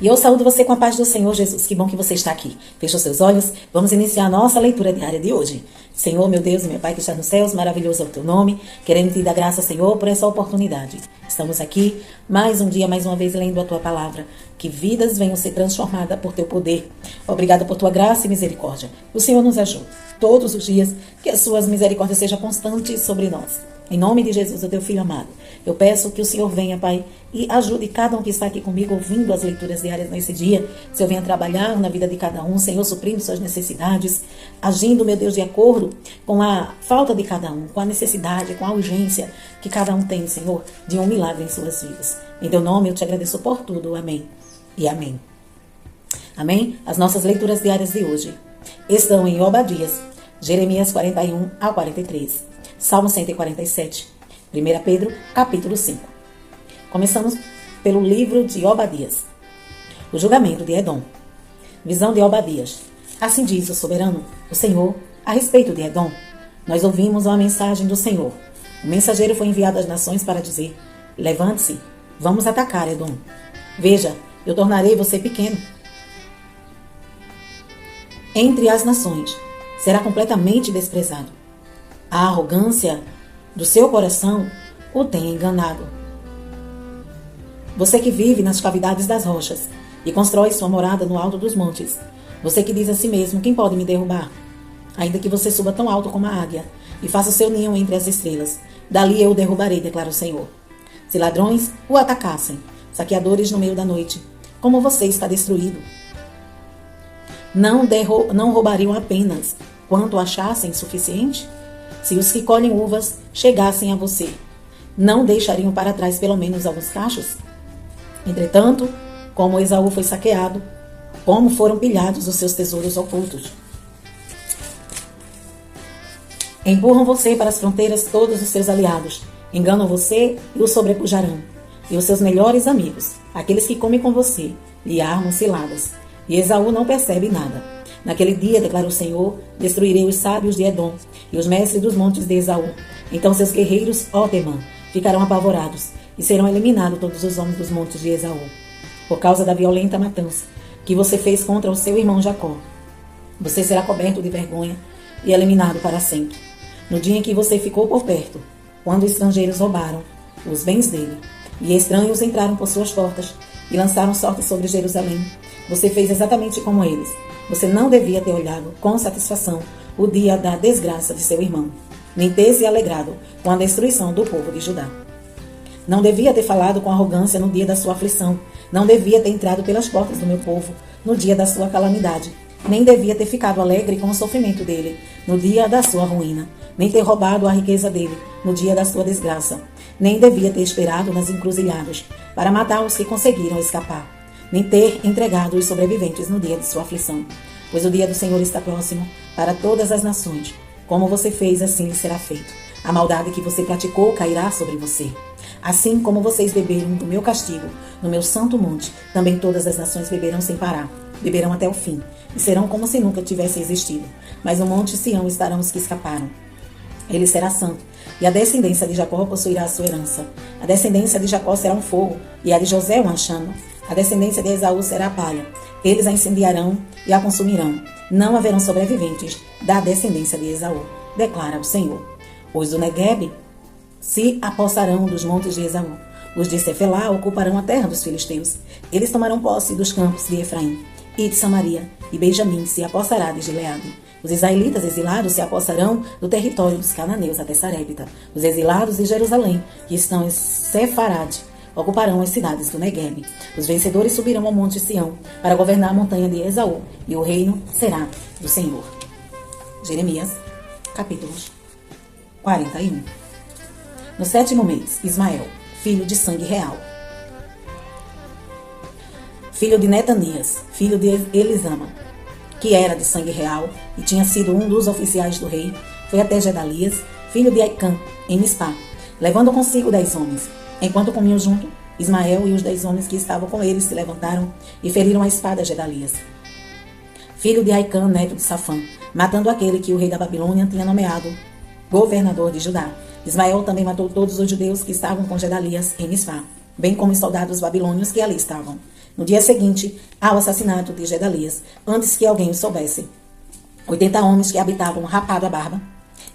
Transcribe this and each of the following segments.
E eu saúdo você com a paz do Senhor Jesus. Que bom que você está aqui. Feche os seus olhos. Vamos iniciar a nossa leitura diária de hoje. Senhor, meu Deus e meu Pai que está nos céus, maravilhoso é o teu nome. Querendo te dar graça, Senhor, por essa oportunidade. Estamos aqui mais um dia, mais uma vez, lendo a tua palavra. Que vidas venham ser transformadas por teu poder. Obrigada por tua graça e misericórdia. O Senhor nos ajude todos os dias. Que as suas misericórdias sejam constantes sobre nós. Em nome de Jesus, o teu Filho amado, eu peço que o Senhor venha, Pai, e ajude cada um que está aqui comigo, ouvindo as leituras diárias nesse dia. O Senhor venha trabalhar na vida de cada um, Senhor, suprindo suas necessidades, agindo, meu Deus, de acordo com a falta de cada um, com a necessidade, com a urgência que cada um tem, Senhor, de um milagre em suas vidas. Em teu nome, eu te agradeço por tudo. Amém e amém. Amém? As nossas leituras diárias de hoje estão em Obadias, Jeremias 41 ao 43. Salmo 147, 1 Pedro, capítulo 5. Começamos pelo livro de Obadias. O julgamento de Edom. Visão de Obadias. Assim diz o soberano, o Senhor, a respeito de Edom. Nós ouvimos uma mensagem do Senhor. O mensageiro foi enviado às nações para dizer: levante-se, vamos atacar Edom. Veja, eu tornarei você pequeno entre as nações. Será completamente desprezado. A arrogância do seu coração o tem enganado. Você que vive nas cavidades das rochas e constrói sua morada no alto dos montes. Você que diz a si mesmo: quem pode me derrubar? Ainda que você suba tão alto como a águia e faça o seu ninho entre as estrelas, dali eu o derrubarei, declara o Senhor. Se ladrões o atacassem, saqueadores no meio da noite, como você está destruído. Não roubariam apenas quanto achassem suficiente? Se os que colhem uvas chegassem a você, não deixariam para trás pelo menos alguns cachos? Entretanto, como Esaú foi saqueado, como foram pilhados os seus tesouros ocultos. Empurram você para as fronteiras todos os seus aliados, enganam você e o sobrepujarão. E os seus melhores amigos, aqueles que comem com você, lhe armam ciladas. E Esaú não percebe nada. Naquele dia, declara o Senhor, destruirei os sábios de Edom e os mestres dos montes de Esaú. Então seus guerreiros, ó Temã, ficarão apavorados e serão eliminados todos os homens dos montes de Esaú, por causa da violenta matança que você fez contra o seu irmão Jacó. Você será coberto de vergonha e eliminado para sempre. No dia em que você ficou por perto, quando estrangeiros roubaram os bens dele, e estranhos entraram por suas portas e lançaram sorte sobre Jerusalém, você fez exatamente como eles. Você não devia ter olhado com satisfação o dia da desgraça de seu irmão, nem ter se alegrado com a destruição do povo de Judá. Não devia ter falado com arrogância no dia da sua aflição, não devia ter entrado pelas portas do meu povo no dia da sua calamidade, nem devia ter ficado alegre com o sofrimento dele no dia da sua ruína, nem ter roubado a riqueza dele no dia da sua desgraça, nem devia ter esperado nas encruzilhadas para matar os que conseguiram escapar, nem ter entregado os sobreviventes no dia de sua aflição. Pois o dia do Senhor está próximo para todas as nações. Como você fez, assim lhe será feito. A maldade que você praticou cairá sobre você. Assim como vocês beberam do meu castigo, no meu santo monte, também todas as nações beberão sem parar. Beberão até o fim, e serão como se nunca tivesse existido. Mas no monte Sião estarão os que escaparam. Ele será santo, e a descendência de Jacó possuirá a sua herança. A descendência de Jacó será um fogo, e a de José uma chama. A descendência de Esaú será a palha. Eles a incendiarão e a consumirão. Não haverão sobreviventes da descendência de Esaú, declara o Senhor. Os do Neguebe se apossarão dos montes de Esaú. Os de Cefelá ocuparão a terra dos filisteus. Eles tomarão posse dos campos de Efraim e de Samaria, e Benjamim se apossará de Gileade. Os israelitas exilados se apossarão do território dos cananeus até Sarepta. Os exilados de Jerusalém, que estão em Sefarade, ocuparão as cidades do Neguebe. Os vencedores subirão ao monte Sião para governar a montanha de Esaú, e o reino será do Senhor. Jeremias, capítulo 41. No 7º mês, Ismael, filho de sangue real, filho de Netanias, filho de Elisama, que era de sangue real e tinha sido um dos oficiais do rei, foi até Gedalias, filho de Aicã, em Mispá, levando consigo 10 homens. Enquanto comiam junto, Ismael e os 10 homens que estavam com eles se levantaram e feriram a espada a Gedalias, filho de Aicã, neto de Safã, matando aquele que o rei da Babilônia tinha nomeado governador de Judá. Ismael também matou todos os judeus que estavam com Gedalias em Mispá, bem como os soldados babilônios que ali estavam. No dia seguinte ao assassinato de Gedalias, antes que alguém o soubesse, 80 homens que habitavam rapado a barba,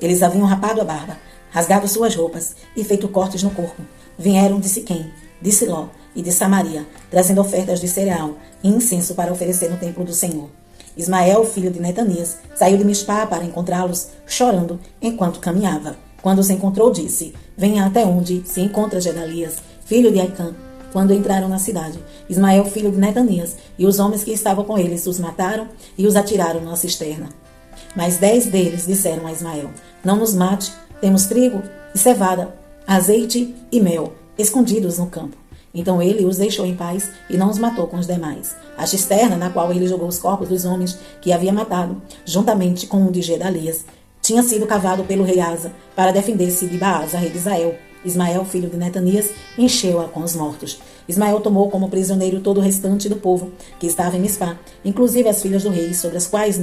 eles haviam rapado a barba, rasgado suas roupas e feito cortes no corpo, vieram de Siquém, de Siló e de Samaria, trazendo ofertas de cereal e incenso para oferecer no templo do Senhor. Ismael, filho de Netanias, saiu de Mispá para encontrá-los, chorando enquanto caminhava. Quando os encontrou, disse: venha até onde se encontra Gedalias, filho de Aicã. Quando entraram na cidade, Ismael, filho de Netanias, e os homens que estavam com eles os mataram e os atiraram numa cisterna. Mas 10 deles disseram a Ismael: não nos mate, temos trigo e cevada, azeite e mel, escondidos no campo. Então ele os deixou em paz e não os matou com os demais. A cisterna, na qual ele jogou os corpos dos homens que havia matado, juntamente com o de Gedalias, tinha sido cavado pelo rei Asa para defender-se de Baasa, rei de Israel. Ismael, filho de Netanias, encheu-a com os mortos. Ismael tomou como prisioneiro todo o restante do povo que estava em Mispá, inclusive as filhas do rei, sobre as quais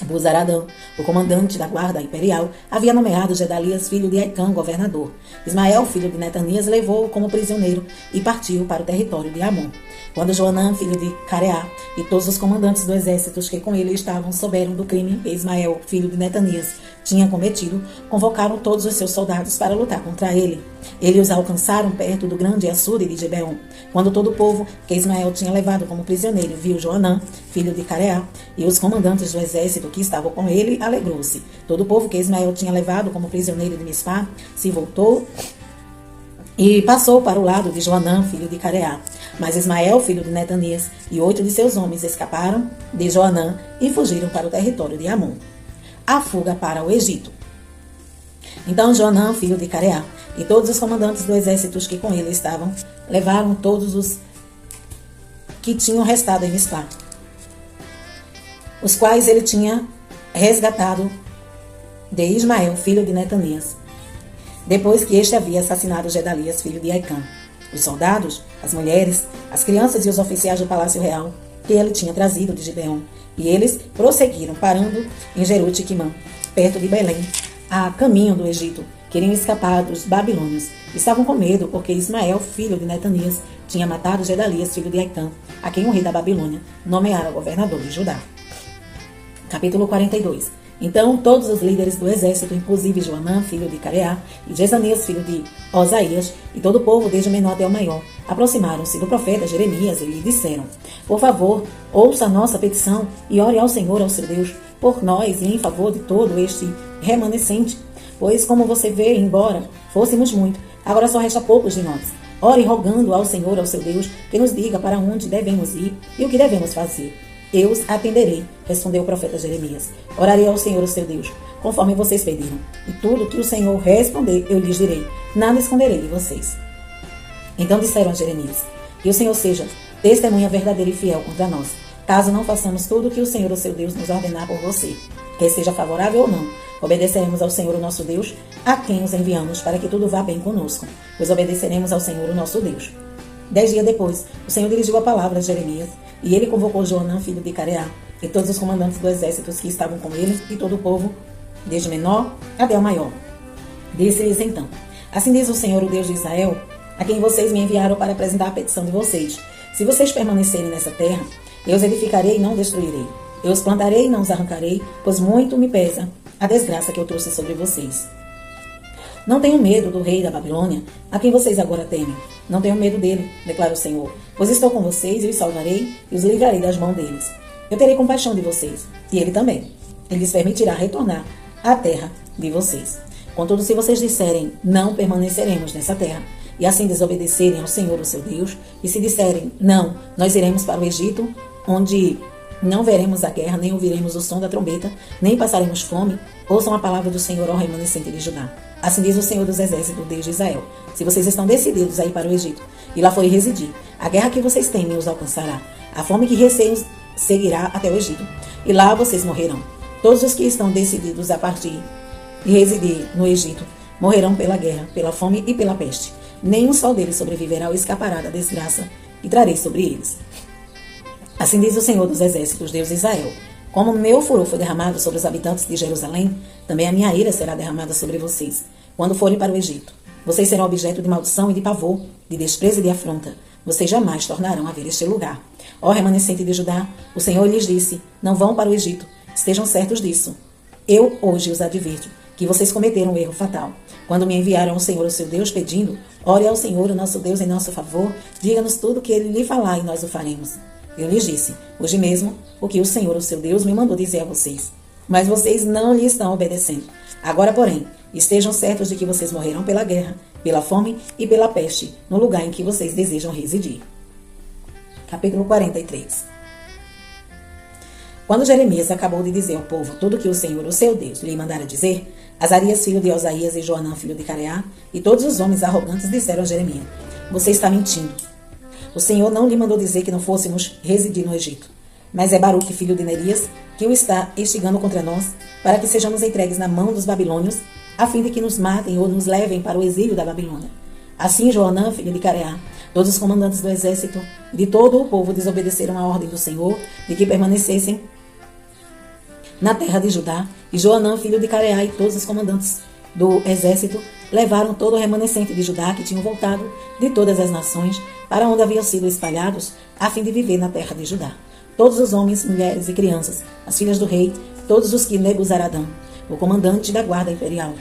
Buzaradã, o comandante da guarda imperial, havia nomeado Gedalias, filho de Aicã, governador. Ismael, filho de Netanias, levou-o como prisioneiro e partiu para o território de Amon. Quando Joanã, filho de Careá, e todos os comandantes do exército que com ele estavam souberam do crime que Ismael, filho de Netanias, tinha cometido, convocaram todos os seus soldados para lutar contra ele. Eles os alcançaram perto do grande açude de Gibeon. Quando todo o povo que Ismael tinha levado como prisioneiro viu Joanã, filho de Careá, e os comandantes do exército que estavam com ele, alegrou-se. Todo o povo que Ismael tinha levado como prisioneiro de Mispá se voltou e passou para o lado de Joanã, filho de Careá. Mas Ismael, filho de Netanias, e 8 de seus homens escaparam de Joanã e fugiram para o território de Amon. A fuga para o Egito. Então Joanã, filho de Careá, e todos os comandantes do exército que com ele estavam, levaram todos os que tinham restado em Mispá, os quais ele tinha resgatado de Ismael, filho de Netanias, depois que este havia assassinado Gedalias, filho de Aicã. Os soldados, as mulheres, as crianças e os oficiais do palácio real que ele tinha trazido de Gibeon. E eles prosseguiram, parando em Jeruti-Quimã, perto de Belém, a caminho do Egito. Queriam escapar dos babilônios. Estavam com medo, porque Ismael, filho de Netanias, tinha matado Gedalias, filho de Aicã, a quem o rei da Babilônia nomeara governador de Judá. Capítulo 42. Então todos os líderes do exército, inclusive Joanã, filho de Careá, e Jezanias, filho de Osaías, e todo o povo, desde o menor até o maior, aproximaram-se do profeta Jeremias e lhe disseram: por favor, ouça a nossa petição e ore ao Senhor, ao seu Deus, por nós e em favor de todo este remanescente. Pois, como você vê, embora fôssemos muito, agora só resta poucos de nós. Ore rogando ao Senhor, ao seu Deus, que nos diga para onde devemos ir e o que devemos fazer. Eu os atenderei, respondeu o profeta Jeremias. Orarei ao Senhor, o seu Deus, conforme vocês pediram. E tudo que o Senhor responder, eu lhes direi. Nada esconderei de vocês. Então disseram a Jeremias: que o Senhor seja testemunha verdadeira e fiel contra nós, caso não façamos tudo o que o Senhor, o seu Deus, nos ordenar por você. Quer seja favorável ou não, obedeceremos ao Senhor, o nosso Deus, a quem os enviamos, para que tudo vá bem conosco, pois obedeceremos ao Senhor, o nosso Deus. 10 dias depois, o Senhor dirigiu a palavra a Jeremias, e ele convocou Joanã, filho de Careá, e todos os comandantes do exército que estavam com ele, e todo o povo, desde o menor até o maior. Disse-lhes então: assim diz o Senhor, o Deus de Israel, a quem vocês me enviaram para apresentar a petição de vocês. Se vocês permanecerem nessa terra, eu os edificarei e não destruirei. Eu os plantarei e não os arrancarei, pois muito me pesa a desgraça que eu trouxe sobre vocês. Não tenham medo do rei da Babilônia, a quem vocês agora temem. Não tenham medo dele, declara o Senhor, pois estou com vocês e os salvarei e os livrarei das mãos deles. Eu terei compaixão de vocês, e ele também. Ele lhes permitirá retornar à terra de vocês. Contudo, se vocês disserem, não permaneceremos nessa terra, e assim desobedecerem ao Senhor, o seu Deus, e se disserem, não, nós iremos para o Egito, onde não veremos a guerra, nem ouviremos o som da trombeta, nem passaremos fome, ouçam a palavra do Senhor, ó remanescente de Judá. Assim diz o Senhor dos Exércitos, Deus de Israel: se vocês estão decididos a ir para o Egito, e lá forem residir, a guerra que vocês temem os alcançará, a fome que receiam seguirá até o Egito, e lá vocês morrerão. Todos os que estão decididos a partir e residir no Egito morrerão pela guerra, pela fome e pela peste. Nenhum só deles sobreviverá ou escapará da desgraça que trarei sobre eles. Assim diz o Senhor dos Exércitos, Deus de Israel: como o meu furor foi derramado sobre os habitantes de Jerusalém, também a minha ira será derramada sobre vocês, quando forem para o Egito. Vocês serão objeto de maldição e de pavor, de desprezo e de afronta. vocês jamais tornarão a ver este lugar. Ó remanescente de Judá, o Senhor lhes disse, não vão para o Egito, estejam certos disso. Eu hoje os advirto que vocês cometeram um erro fatal. Quando me enviaram ao Senhor, o seu Deus, pedindo, ore ao Senhor, o nosso Deus, em nosso favor, diga-nos tudo o que ele lhe falar e nós o faremos. Eu lhes disse, hoje mesmo, o que o Senhor, o seu Deus, me mandou dizer a vocês. Mas vocês não lhe estão obedecendo. Agora, porém, estejam certos de que vocês morrerão pela guerra, pela fome e pela peste, no lugar em que vocês desejam residir. Capítulo 43. Quando Jeremias acabou de dizer ao povo tudo que o Senhor, o seu Deus, lhe mandara dizer, Azarias, filho de Osaías, e Joanã, filho de Careá, e todos os homens arrogantes disseram a Jeremias, você está mentindo. O Senhor não lhe mandou dizer que não fôssemos residir no Egito, mas é Baruque, filho de Nerias, que o está instigando contra nós, para que sejamos entregues na mão dos babilônios, a fim de que nos matem ou nos levem para o exílio da Babilônia. Assim Joanã, filho de Careá, todos os comandantes do exército e de todo o povo desobedeceram a ordem do Senhor de que permanecessem na terra de Judá, e Joanã, filho de Careá, e todos os comandantes do exército levaram todo o remanescente de Judá que tinham voltado de todas as nações para onde haviam sido espalhados, a fim de viver na terra de Judá. Todos os homens, mulheres e crianças, as filhas do rei, todos os que Nebuzaradã, o comandante da guarda imperial,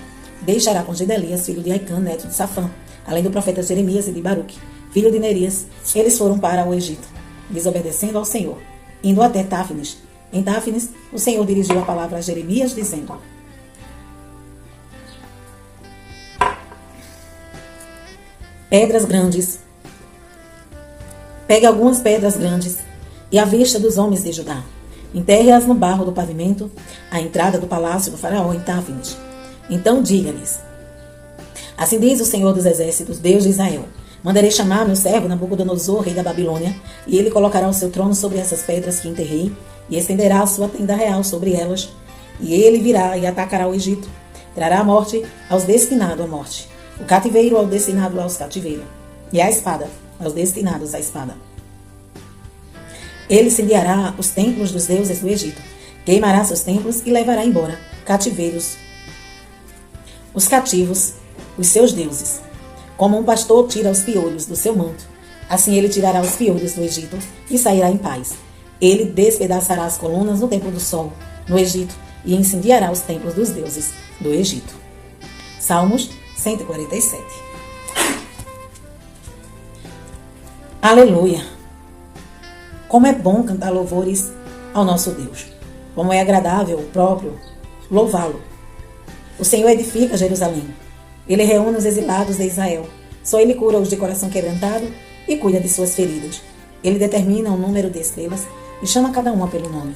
deixará com Gedalias, filho de Aicã, neto de Safã, além do profeta Jeremias e de Baruque, filho de Nerias, eles foram para o Egito, desobedecendo ao Senhor, indo até Táfnis. Em Táfnis, o Senhor dirigiu a palavra a Jeremias, dizendo, pedras grandes, pegue algumas pedras grandes e à vista dos homens de Judá, enterre-as no barro do pavimento, à entrada do palácio do faraó em Táfnis. Então diga-lhes, assim diz o Senhor dos exércitos, Deus de Israel, mandarei chamar meu servo Nabucodonosor, rei da Babilônia, e ele colocará o seu trono sobre essas pedras que enterrei, e estenderá a sua tenda real sobre elas, e ele virá e atacará o Egito, trará a morte aos destinados à morte, o cativeiro ao destinado aos cativeiros, e a espada aos destinados à espada. Ele incendiará os templos dos deuses do Egito, queimará seus templos e levará embora cativeiros, os cativos, os seus deuses. Como um pastor tira os piolhos do seu manto, assim ele tirará os piolhos do Egito e sairá em paz. Ele despedaçará as colunas no templo do sol, no Egito, e incendiará os templos dos deuses do Egito. Salmos 147. Aleluia! Como é bom cantar louvores ao nosso Deus. Como é agradável o próprio louvá-lo. O Senhor edifica Jerusalém. Ele reúne os exilados de Israel. Só ele cura os de coração quebrantado e cuida de suas feridas. Ele determina o número de estrelas e chama cada uma pelo nome.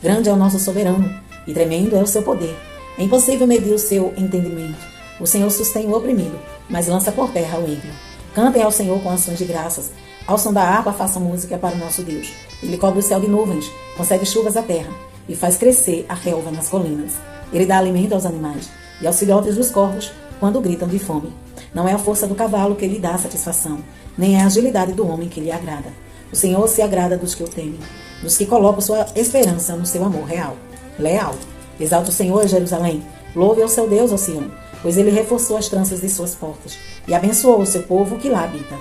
Grande é o nosso soberano e tremendo é o seu poder. É impossível medir o seu entendimento. O Senhor sustém o oprimido, mas lança por terra o ímpio. Cantem ao Senhor com ações de graças. Ao som da harpa façam música para o nosso Deus. Ele cobre o céu de nuvens, concede chuvas à terra e faz crescer a relva nas colinas. Ele dá alimento aos animais e aos filhotes dos corvos quando gritam de fome. Não é a força do cavalo que lhe dá satisfação, nem é a agilidade do homem que lhe agrada. O Senhor se agrada dos que o temem, dos que colocam sua esperança no seu amor leal. Exalte o Senhor, Jerusalém, louve ao seu Deus, ó Sião, pois ele reforçou as tranças de suas portas e abençoou o seu povo que lá habita.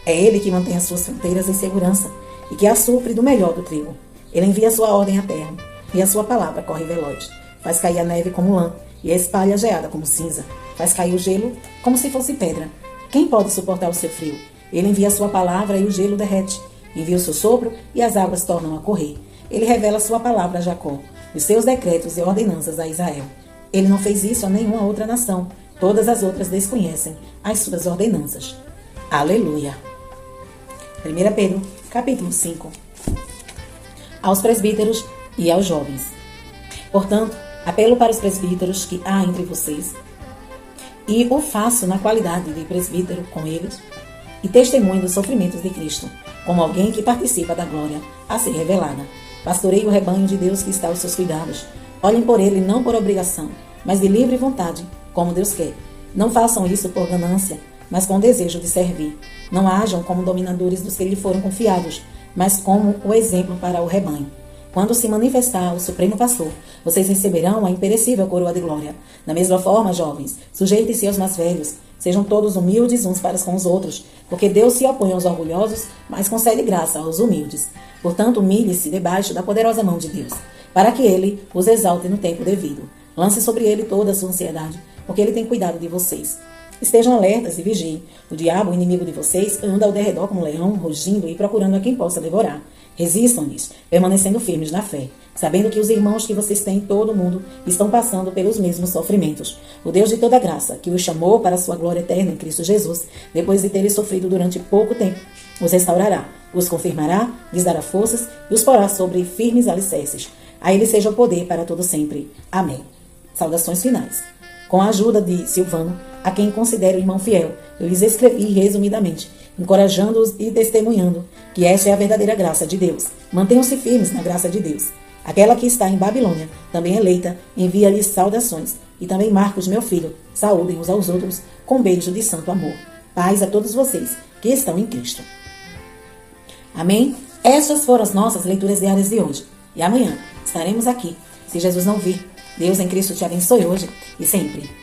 É ele que mantém as suas fronteiras em segurança e que a supre do melhor do trigo. Ele envia sua ordem à terra e a sua palavra corre veloz. Faz cair a neve como lã e espalha a geada como cinza. Faz cair o gelo como se fosse pedra. Quem pode suportar o seu frio? Ele envia a sua palavra e o gelo derrete. Envia o seu sopro e as águas tornam a correr. Ele revela a sua palavra a Jacó, os seus decretos e ordenanças a Israel. Ele não fez isso a nenhuma outra nação. Todas as outras desconhecem as suas ordenanças. Aleluia! 1 Pedro, capítulo 5. Aos presbíteros e aos jovens. Portanto, apelo para os presbíteros que há entre vocês, e o faço na qualidade de presbítero com eles, e testemunho dos sofrimentos de Cristo, como alguém que participa da glória a ser revelada. Pastoreie o rebanho de Deus que está aos seus cuidados. Olhem por ele não por obrigação, mas de livre vontade, como Deus quer. Não façam isso por ganância, mas com desejo de servir. Não hajam como dominadores dos que lhe foram confiados, mas como o exemplo para o rebanho. Quando se manifestar o Supremo Pastor, vocês receberão a imperecível coroa de glória. Da mesma forma, jovens, sujeitem-se aos mais velhos. Sejam todos humildes uns para com os outros, porque Deus se opõe aos orgulhosos, mas concede graça aos humildes. Portanto, humilhe-se debaixo da poderosa mão de Deus, para que Ele os exalte no tempo devido. Lance sobre Ele toda a sua ansiedade, porque Ele tem cuidado de vocês. Estejam alertas e vigiem. O diabo, o inimigo de vocês, anda ao derredor como um leão, rugindo e procurando a quem possa devorar. Resistam-lhes, permanecendo firmes na fé, sabendo que os irmãos que vocês têm em todo o mundo estão passando pelos mesmos sofrimentos. O Deus de toda graça, que os chamou para a sua glória eterna em Cristo Jesus, depois de terem sofrido durante pouco tempo, os restaurará, os confirmará, lhes dará forças e os porá sobre firmes alicerces. A Ele seja o poder para todo sempre. Amém. Saudações finais. Com a ajuda de Silvano, a quem considero irmão fiel, eu lhes escrevi resumidamente, encorajando-os e testemunhando que esta é a verdadeira graça de Deus. Mantenham-se firmes na graça de Deus. Aquela que está em Babilônia, também eleita, envia-lhes saudações. E também Marcos, meu filho, saúdem uns aos outros com beijo de santo amor. Paz a todos vocês que estão em Cristo. Amém? Estas foram as nossas leituras diárias de hoje. E amanhã estaremos aqui, se Jesus não vir. Deus em Cristo te abençoe hoje e sempre.